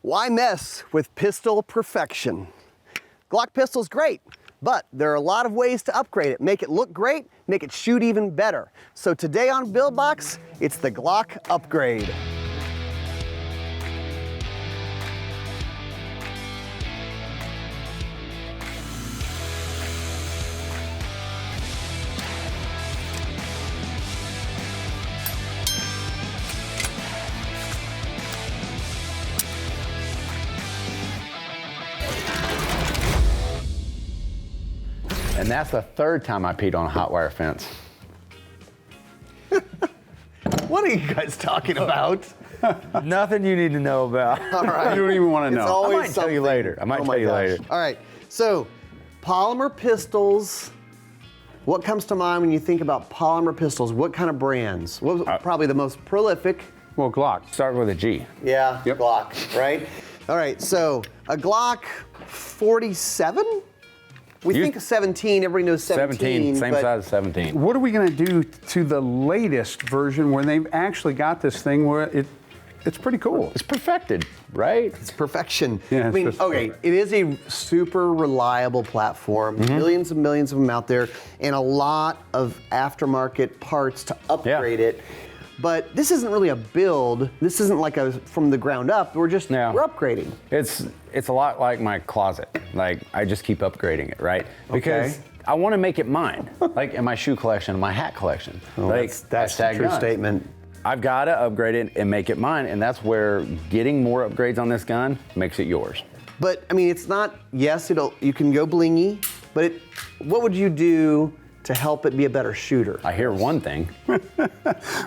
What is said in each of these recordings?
Why mess with pistol perfection? Glock pistol's great, but there are a lot of ways to upgrade it. Make it look great, make it shoot even better. So today on Build Box, it's the Glock upgrade. And that's the third time I peed on a hot wire fence. What are you guys talking about? Nothing you need to know about. All right. You don't even want to It's know. always I might tell you something. later. I might Oh tell my you gosh. later. All right, so polymer pistols. What comes to mind when you think about polymer pistols? What kind of brands? What was probably the most prolific? Well, Glock. Start with a G. Yeah, Yep. Glock, right? All right, so a Glock 47? We You- think 17, everybody knows 17. Same but size as 17. What are we going to do to the latest version when they've actually got this thing where it's pretty cool? It's perfected, right? It's perfection. Yeah, I mean, it's just okay, perfect. it is a super reliable platform, millions and millions of them out there, and a lot of aftermarket parts to upgrade it. But this isn't really a build. This isn't like a from the ground up. We're just No. we're upgrading. It's a lot like my closet. Like I just keep upgrading it, right? Because I want to make it mine. Like in my shoe collection, my hat collection. Like That's a hashtag true guns. statement. I've got to upgrade it and make it mine, and that's where getting more upgrades on this gun makes it yours. But I mean, it's not. Yes, you can go blingy, but what would you do to help it be a better shooter? I hear one thing.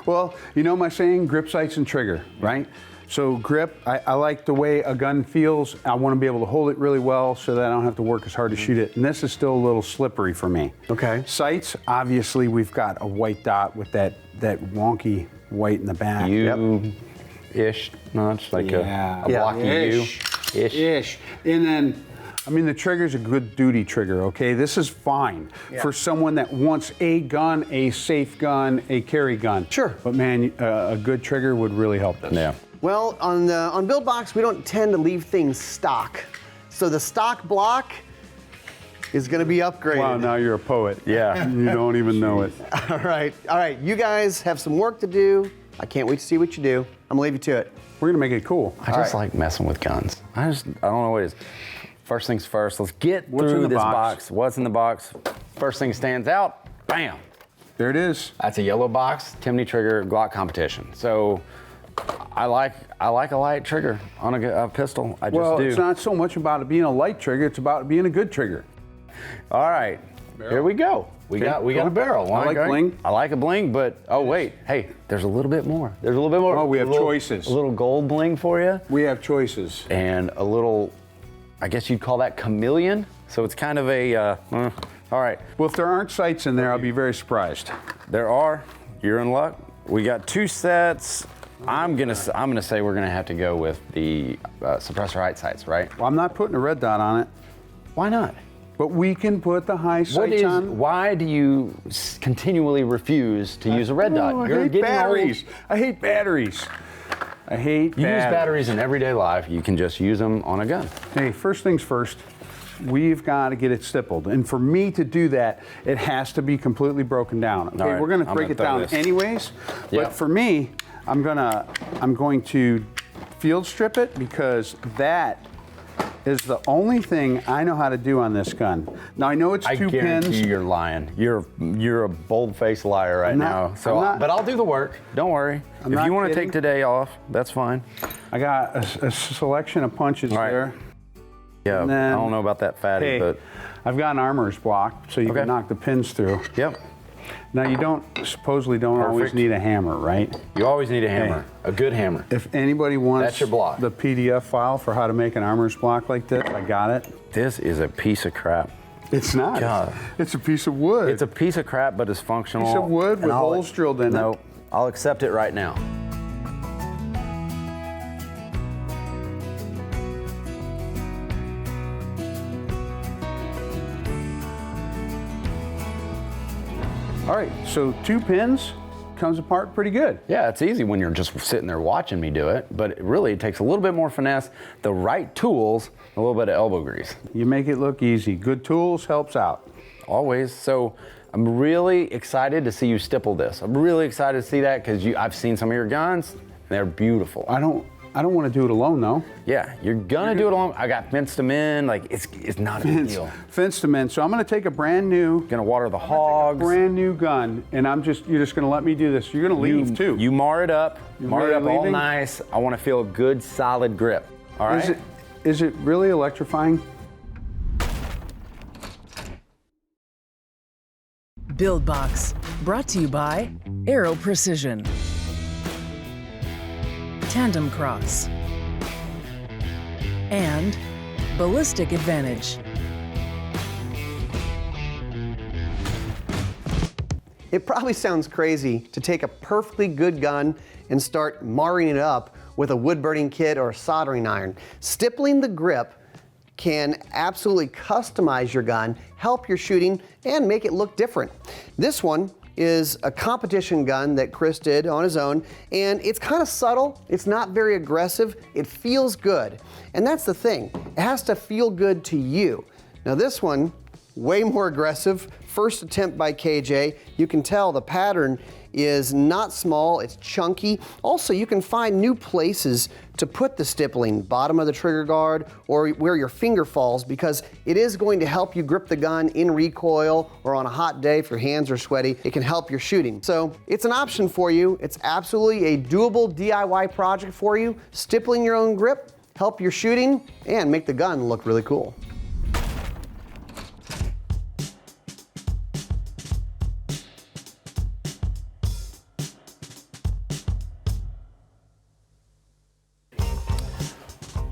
Well, you know my saying, grip, sights, and trigger, right? So grip, I like the way a gun feels. I want to be able to hold it really well so that I don't have to work as hard to shoot it. And this is still a little slippery for me. Okay. Sights, obviously we've got a white dot with that wonky white in the back. You-ish notch, like a blocky Ish. U. Ish. And then, I mean, the trigger's a good duty trigger, okay? This is fine for someone that wants a gun, a safe gun, a carry gun. Sure. But man, a good trigger would really help this. Yeah. Well, on Build Box, we don't tend to leave things stock. So the stock block is going to be upgraded. Wow, now you're a poet. Yeah. You don't even know it. All right. You guys have some work to do. I can't wait to see what you do. I'm gonna leave you to it. We're gonna make it cool. I just like messing with guns. I don't know what it is. First things first, let's get What's in through the this box? box. What's in the box? First thing stands out, bam. There it is. That's a yellow box, Timney trigger, Glock competition. So I like a light trigger on a pistol. I just Well, do. it's not so much about it being a light trigger, it's about it being a good trigger. All right, here we go. We got a barrel. I like bling. I like a bling, but oh wait, hey, there's a little bit more. There's a little bit more. Oh, we have A little- choices. A little gold bling for you, We have choices. and a little, I guess you'd call that chameleon. So it's kind of a. All right, Well, if there aren't sights in there, I'll be very surprised. there are. You're in luck. We got two sets. I'm gonna say we're gonna have to go with the suppressor height sights, right? Well, I'm not putting a red dot on it, Why not? but we can put the high sights on. Why do you continually refuse to use a red dot? Oh, I You're hate getting batteries. I hate batteries. I hate You use batteries in everyday life. You can just use them on a gun. Hey, first things first, we've got to get it stippled. And for me to do that, it has to be completely broken down. Okay, All right, we're going to I'm break gonna it down throw this. anyways. Yep. But for me, I'm going to field strip it because that is the only thing I know how to do on this gun. Now I know it's I two guarantee pins. you're lying. You're a bold-faced liar right I'm not- now. So, I'm not- but I'll do the work. Don't worry. I'm If not you want to kidding. take today off, that's fine. I got a selection of punches All right. there. Yeah, And then- I don't know about that fatty, Hey, but I've got an armorer's block, so you Okay. can knock the pins through. yep. Now you supposedly don't always Perfect. need a hammer, right? You always need a hammer, a good hammer. If anybody wants That's your block. the PDF file for how to make an armor's block like this, I got it. This is a piece of crap. It's not. God. It's a piece of wood. It's a piece of crap, but it's functional. piece of wood and with I'll- holes drilled in No, it. I'll accept it right now. All right, so 2 pins, comes apart pretty good. Yeah, it's easy when you're just sitting there watching me do it, but it takes a little bit more finesse, the right tools, a little bit of elbow grease. You make it look easy. Good tools helps out. Always. So I'm really excited to see you stipple this. I'm really excited to see that because I've seen some of your guns. They're beautiful. I don't want to do it alone though. Yeah, you're gonna do it alone. I got fenced them in. Like it's not a big deal. Fenced them in. So I'm gonna take a brand new. Gonna water the hogs. Brand new gun, and you're just gonna let me do this. You're gonna leave too. You mar it up. Mar it up all leaving? nice. I want to feel a good solid grip. All right. Is it really electrifying? Build Box, brought to you by Aero Precision, Tandemkross, and Ballistic Advantage. It probably sounds crazy to take a perfectly good gun and start marring it up with a wood burning kit or a soldering iron. Stippling the grip can absolutely customize your gun, help your shooting, and make it look different. This one is a competition gun that Chris did on his own, and it's kind of subtle, it's not very aggressive, it feels good. And that's the thing, it has to feel good to you. Now this one, way more aggressive, first attempt by KJ. You can tell the pattern is not small, it's chunky. Also, you can find new places to put the stippling, bottom of the trigger guard or where your finger falls, because it is going to help you grip the gun in recoil or on a hot day if your hands are sweaty. It can help your shooting. So it's an option for you. It's absolutely a doable DIY project for you. Stippling your own grip, help your shooting, and make the gun look really cool.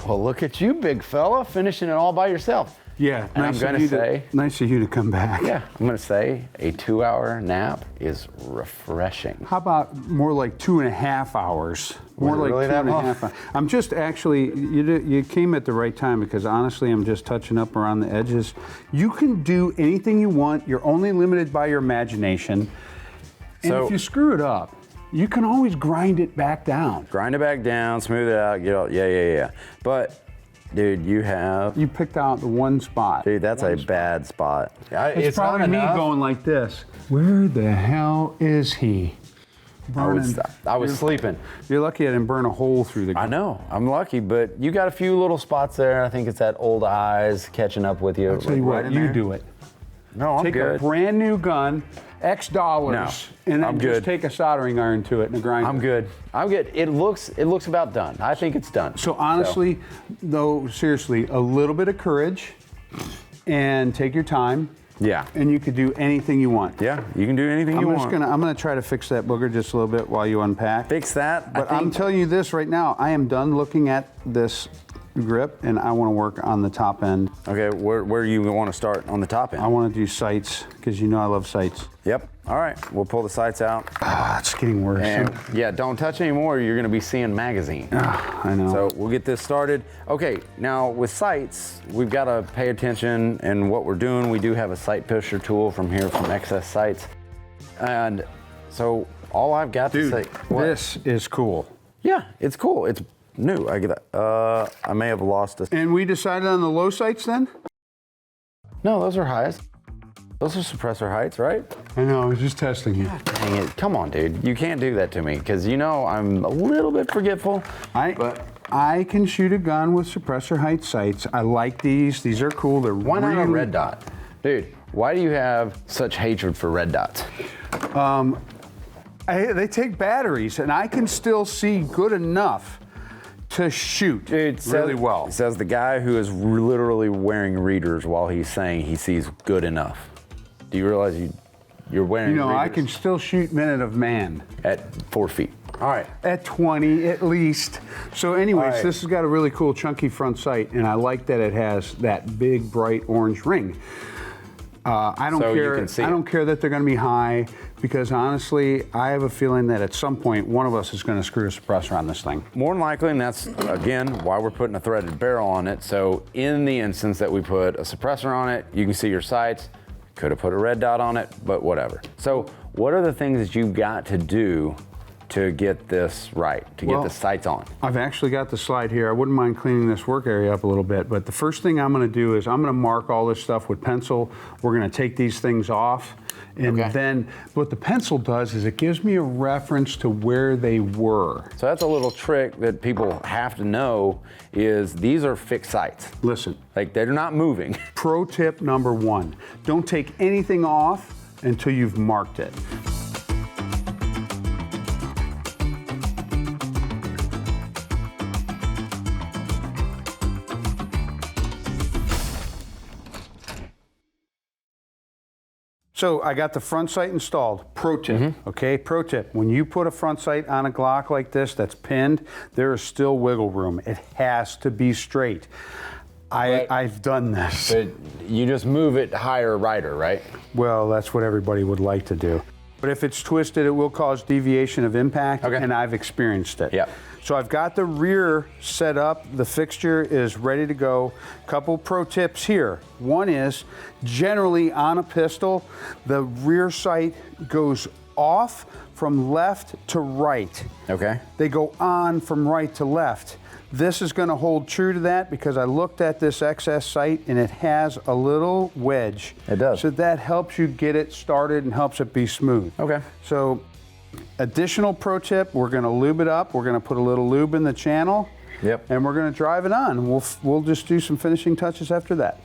Well, look at you, big fella, finishing it all by yourself. Yeah, and I'm gonna say, nice of you to come back. yeah, I'm gonna say a 2-hour nap is refreshing. How about more like 2.5 hours? More like really 2.5 hours. I'm just actually, you came at the right time, because honestly, I'm just touching up around the edges. You can do anything you want. You're only limited by your imagination. And So, if you screw it up, you can always grind it back down. grind it back down, smooth it out, get all, yeah. But, dude, You picked out the one spot. dude, that's a bad spot. It's probably not me enough. going like this. Where the hell is he? I was sleeping. You're lucky I didn't burn a hole through the I know, I'm lucky, but you got a few little spots there. I think it's that old eyes catching up with you. I'll tell you what, you do it. No, I'm Take good. a brand new gun, X dollars, No, and then I'm just good. take a soldering iron to it and a grinder. I'm good. I'm good. It looks about done. I think it's done. So honestly, though, seriously, a little bit of courage and take your time. Yeah. And you could do anything you want. Yeah, you can do anything you want. I'm gonna try to fix that booger just a little bit while you unpack. Fix that. But I'm telling you this right now, I am done looking at this grip, and I want to work on the top end. Okay, where do you want to start on the top end? I want to do sights, because you know I love sights. Yep. All right, we'll pull the sights out. It's getting worse. And yeah, don't touch anymore. You're going to be seeing magazine. I know. So we'll get this started. Okay, now with sights, we've got to pay attention in what we're doing. We do have a sight pusher tool from Excess Sights. And so all I've got to say... What? This is cool. Yeah, it's cool. It's new. I get that. I may have lost a... And we decided on the low sights then? No, those are highs. Those are suppressor heights, right? I know, I was just testing you. Dang it. Come on, dude. You can't do that to me, because you know I'm a little bit forgetful. I can shoot a gun with suppressor height sights. I like these. These are cool. They're Why not a really- red dot? Dude, why do you have such hatred for red dots? They take batteries, and I can still see good enough to shoot really well. It says the guy who is literally wearing readers while he's saying he sees good enough. Do you realize you're wearing You know, readers I can still shoot minute of man. at 4 feet? All right. At 20 at least. So anyways, All right. this has got a really cool chunky front sight, and I like that it has that big bright orange ring. I don't So you care. can see I it. don't care that they're going to be high, because honestly, I have a feeling that at some point one of us is going to screw a suppressor on this thing. More than likely, and that's, again, why we're putting a threaded barrel on it. So in the instance that we put a suppressor on it, you can see your sights. Could have put a red dot on it, but whatever. So what are the things that you've got to do to get this right, to get the sights on? I've actually got the slide here. I wouldn't mind cleaning this work area up a little bit, but the first thing I'm gonna do is I'm gonna mark all this stuff with pencil. We're gonna take these things off, and then what the pencil does is it gives me a reference to where they were. So that's a little trick that people have to know is these are fixed sights. Listen. Like they're not moving. Pro tip number 1, don't take anything off until you've marked it. So I got the front sight installed. Pro tip, okay? Pro tip, when you put a front sight on a Glock like this that's pinned, there is still wiggle room. It has to be straight. I've done this. But you just move it higher, righter, right? Well, that's what everybody would like to do. But if it's twisted, it will cause deviation of impact, and I've experienced it. Yep. So I've got the rear set up, the fixture is ready to go. Couple pro tips here. One is, generally on a pistol, the rear sight goes off from left to right. Okay. They go on from right to left. This is going to hold true to that because I looked at this XS sight and it has a little wedge. It does. So that helps you get it started and helps it be smooth. Okay. So additional pro tip, we're going to lube it up. We're going to put a little lube in the channel. Yep. And we're going to drive it on. We'll just do some finishing touches after that.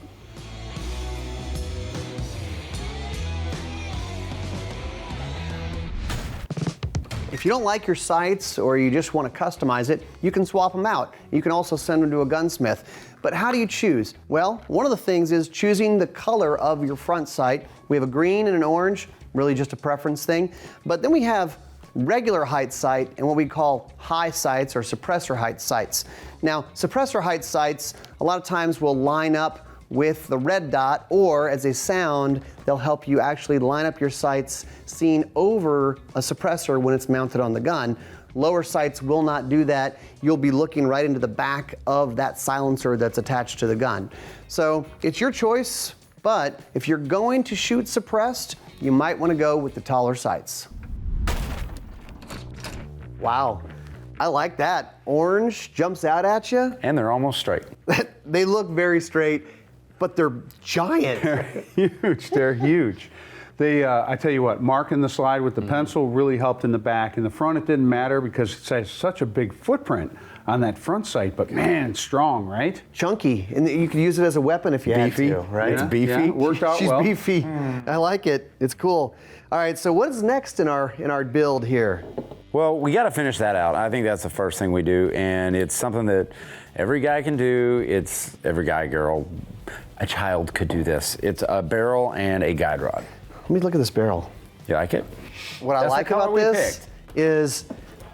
If you don't like your sights or you just want to customize it, you can swap them out. You can also send them to a gunsmith. But how do you choose? Well, one of the things is choosing the color of your front sight. We have a green and an orange, really just a preference thing. But then we have regular height sight and what we call high sights or suppressor height sights. Now, suppressor height sights a lot of times will line up with the red dot, or as a sound, they'll help you actually line up your sights seen over a suppressor when it's mounted on the gun. Lower sights will not do that. You'll be looking right into the back of that silencer that's attached to the gun. So it's your choice, but if you're going to shoot suppressed, you might want to go with the taller sights. Wow, I like that. Orange jumps out at you. And they're almost straight. They look very straight, but they're giant. Huge, they're huge. They, I tell you what, marking the slide with the pencil really helped in the back. In the front, it didn't matter because it has such a big footprint on that front sight, but man, strong, right? Chunky, and you could use it as a weapon if you had to, right? Yeah, It's beefy. yeah, worked out She's well. beefy. I like it. It's cool. All right, so what is next in our build here? Well, we got to finish that out. I think that's the first thing we do, and it's something that every guy can do. It's every guy, girl, a child could do this. It's a barrel and a guide rod. Let me look at this barrel. You like it? What I That's the like color about we this picked. is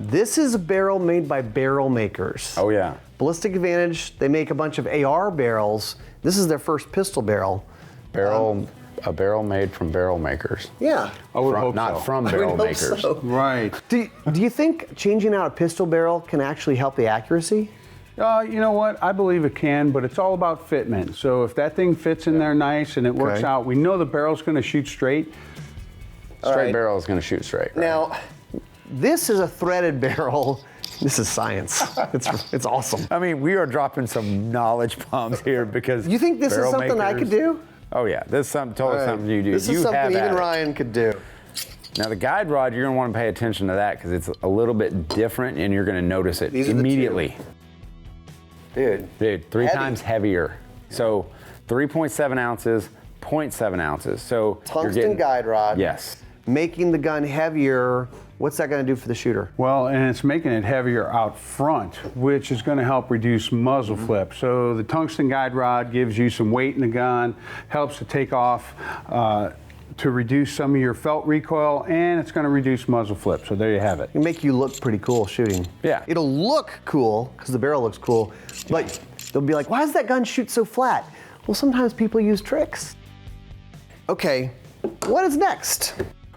this is a barrel made by barrel makers. Oh yeah. Ballistic Advantage, they make a bunch of AR barrels. This is their first pistol barrel. A barrel made from barrel makers. Yeah. I would hope Not so. from I would barrel hope makers. so. Right. Do you think changing out a pistol barrel can actually help the accuracy? You know what? I believe it can, but it's all about fitment. So if that thing fits in there nice and it works Okay. out, we know the barrel's going to shoot straight. Straight right. barrel is going to shoot straight. Right? Now, this is a threaded barrel. This is science. It's awesome. I mean, we are dropping some knowledge bombs here because You think this is barrel something I could makers- do? Oh yeah, this is totally something you do. This you is something have even at it. Ryan could do. Now the guide rod, you're going to want to pay attention to that because it's a little bit different and you're going to notice it These are the immediately. Dude. Dude, three Heavy. times heavier. So 3.7 ounces, 0.7 ounces. So you're Tungsten getting, guide rod. Yes. Making the gun heavier. What's that going to do for the shooter? Well, and it's making it heavier out front, which is going to help reduce muzzle flip. So the tungsten guide rod gives you some weight in the gun, helps to take off, to reduce some of your felt recoil, and it's going to reduce muzzle flip. So there you have it. It'll make you look pretty cool shooting. Yeah. It'll look cool because the barrel looks cool, but they'll be like, why does that gun shoot so flat? Well, sometimes people use tricks. Okay, what is next?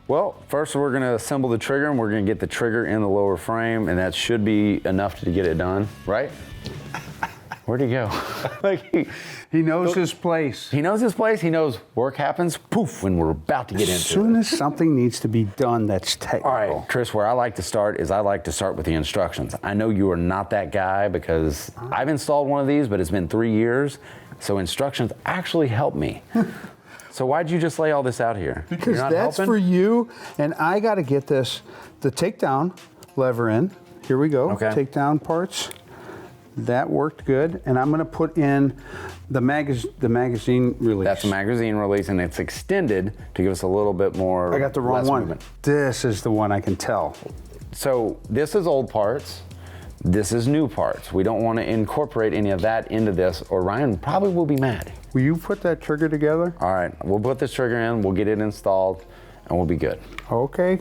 Well, first we're going to assemble the trigger and we're going to get the trigger in the lower frame and that should be enough to get it done, right? Where'd he go? Like he knows his place. He knows his place. He knows work happens, poof, when we're about to get into it. As soon as something needs to be done that's technical. All right, Chris, where I like to start is I like to start with the instructions. I know you are not that guy because I've installed one of these, but it's been 3 years, so instructions actually help me. So why'd you just lay all this out here? Because You're not that's helping? for you, and I got to get the takedown lever in. Here we go, Okay. takedown parts. That worked good, and I'm going to put in the magazine release. That's a magazine release, and it's extended to give us a little bit more. I got the wrong less one. movement. This is the one I can tell. So this is old parts. This is new parts. We don't want to incorporate any of that into this, or Ryan probably will be mad. Will you put that trigger together? All right, we'll put this trigger in, we'll get it installed, and we'll be good. Okay.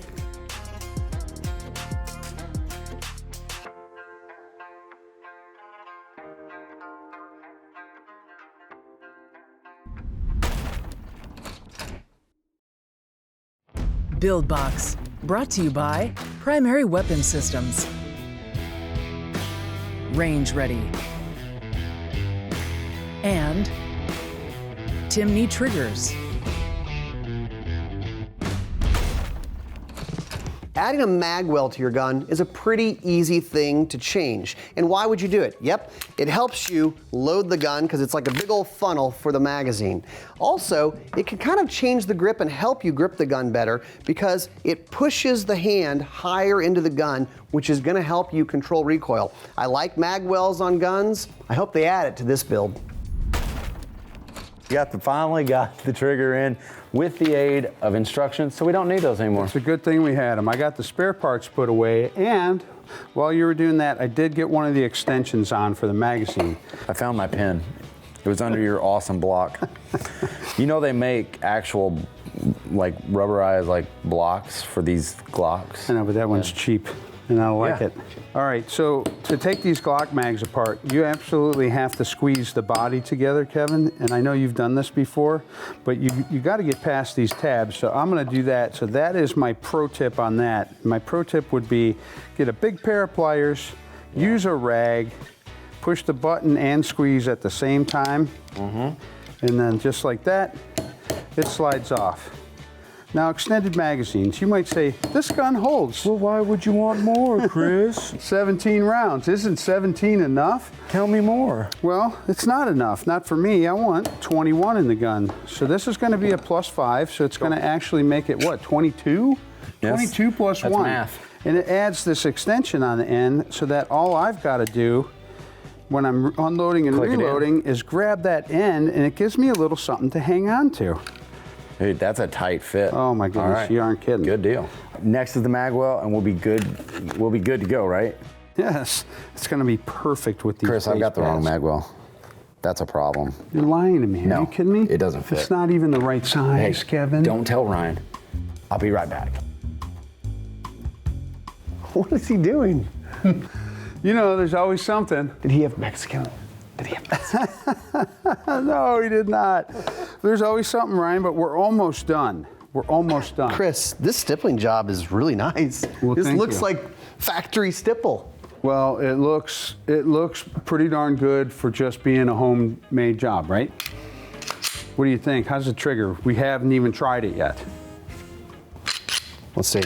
Build Box, brought to you by Primary Weapon Systems. Range Ready. And Timney Triggers. Adding a mag well to your gun is a pretty easy thing to change. And why would you do it? Yep, it helps you load the gun because it's like a big old funnel for the magazine. Also, it can kind of change the grip and help you grip the gun better because it pushes the hand higher into the gun, which is going to help you control recoil. I like mag wells on guns. I hope they add it to this build. Finally got the trigger in with the aid of instructions, so we don't need those anymore. It's a good thing we had them. I got the spare parts put away, and while you were doing that, I did get one of the extensions on for the magazine. I found my pen. It was under your awesome block. You know they make actual like rubberized like blocks for these Glocks. I know, but that one's cheap, and I like it. All right, so to take these Glock mags apart, you absolutely have to squeeze the body together, Kevin, and I know you've done this before, but you got to get past these tabs, so I'm going to do that. So that is my pro tip on that. My pro tip would be get a big pair of pliers, use a rag, push the button and squeeze at the same time, and then just like that, it slides off. Now, extended magazines, you might say, this gun holds. Well, why would you want more, Chris? 17 rounds. Isn't 17 enough? Tell me more. Well, it's not enough. Not for me. I want 21 in the gun. So this is going to be a +5, so it's going to actually make it, what, 22? Yes. 22 plus That's 1. math. And it adds this extension on the end so that all I've got to do when I'm unloading and Click it in. reloading is grab that end, and it gives me a little something to hang on to. Dude, that's a tight fit. Oh my goodness, All right. you aren't kidding. Good deal. Next is the magwell, and we'll be good. We'll be good to go, right? Yes, it's going to be perfect with these. Chris, I've base got the wrong pads. magwell. That's a problem. You're lying to me. No, Are you kidding me? it doesn't fit. It's not even the right size, Kevin. Don't tell Ryan. I'll be right back. What is he doing? You know, there's always something. Did he have Mexican? Did he have Mexican? No, he did not. There's always something, Ryan, but we're almost done. We're almost done. Chris, this stippling job is really nice. Well, this thank looks you. like factory stipple. Well, it looks pretty darn good for just being a homemade job, right? What do you think? How's the trigger? We haven't even tried it yet. Let's see.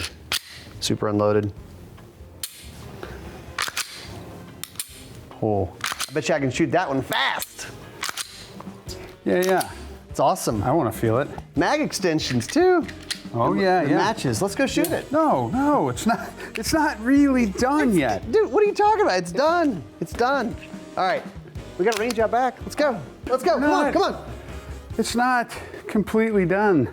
Super unloaded. Oh, I bet you I can shoot that one fast. Yeah. It's awesome. I want to feel it. Mag extensions too. Oh yeah, It yeah. matches. Let's go shoot it. No, it's not. It's not really done yet. Dude, what are you talking about? It's done. It's done. All right, we got a range out back. Let's go. Let's go. Come on, come on. It's not completely done.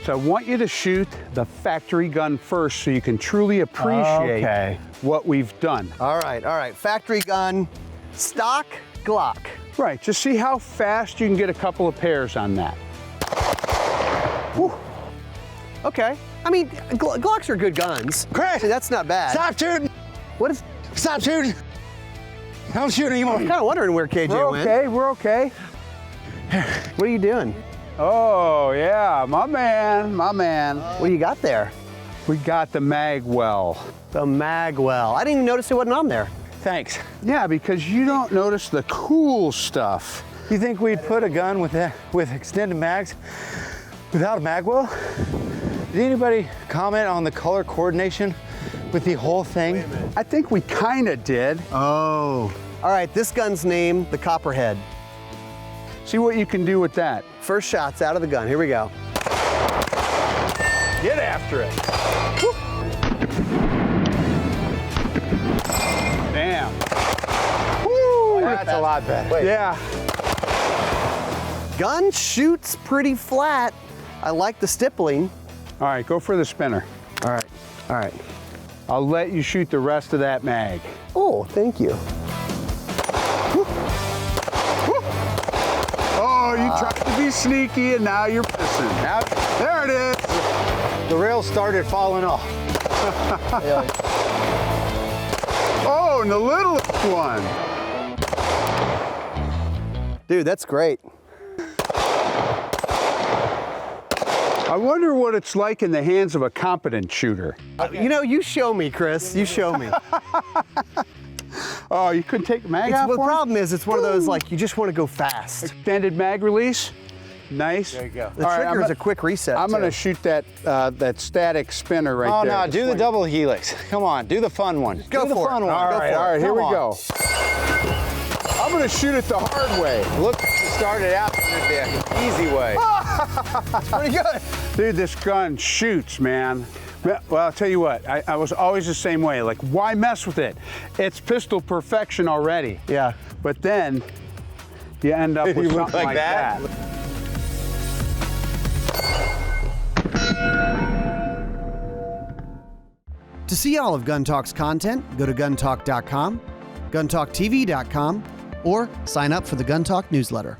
So I want you to shoot the factory gun first so you can truly appreciate Okay. what we've done. All right. Factory gun, stock Glock. Right, just see how fast you can get a couple of pairs on that. Whew. Okay. I mean, Glocks are good guns. Chris! That's not bad. Stop shooting! What is? Stop shooting! don't shoot anymore. I'm kind of wondering where KJ We're went. okay, we're okay. What are you doing? Oh, yeah, my man, my man. What do you got there? We got the Magwell. The Magwell. I didn't even notice it wasn't on there. Thanks. Yeah, because you don't notice the cool stuff. You think we'd put a gun with extended mags without a magwell? Did anybody comment on the color coordination with the whole thing? I think we kind of did. Oh. All right, this gun's named the Copperhead. See what you can do with that. First shot's out of the gun. Here we go. Get after it. Damn. Woo, that's a lot better. Yeah. Gun shoots pretty flat. I like the stippling. All right, go for the spinner. All right, all right. I'll let you shoot the rest of that mag. Oh, thank you. Oh, you tried to be sneaky and now you're pissing. Now, There it is. the rails started falling off. Oh, and the littlest one. Dude, that's great. I wonder what it's like in the hands of a competent shooter. You know, you show me, Chris. You show me. Oh, you couldn't take the mag out The for it? problem is it's one of those, like, you just want to go fast. Extended mag release. Nice. There you go. The trigger is a quick reset, I'm gonna too. shoot that that static spinner right Oh there. no, do the double helix. Come on, do the fun one. Go do the for it. fun one. All Go right, for all right, it. here Come we on. go. I'm gonna shoot it the hard way. Look, you started out the easy way. Pretty good. Dude, this gun shoots, man. Well, I'll tell you what, I was always the same way. Like, why mess with it? It's pistol perfection already. Yeah. But then you end up with You something look like like that? that. To see all of Gun Talk's content, go to guntalk.com, guntalktv.com, or sign up for the Gun Talk newsletter.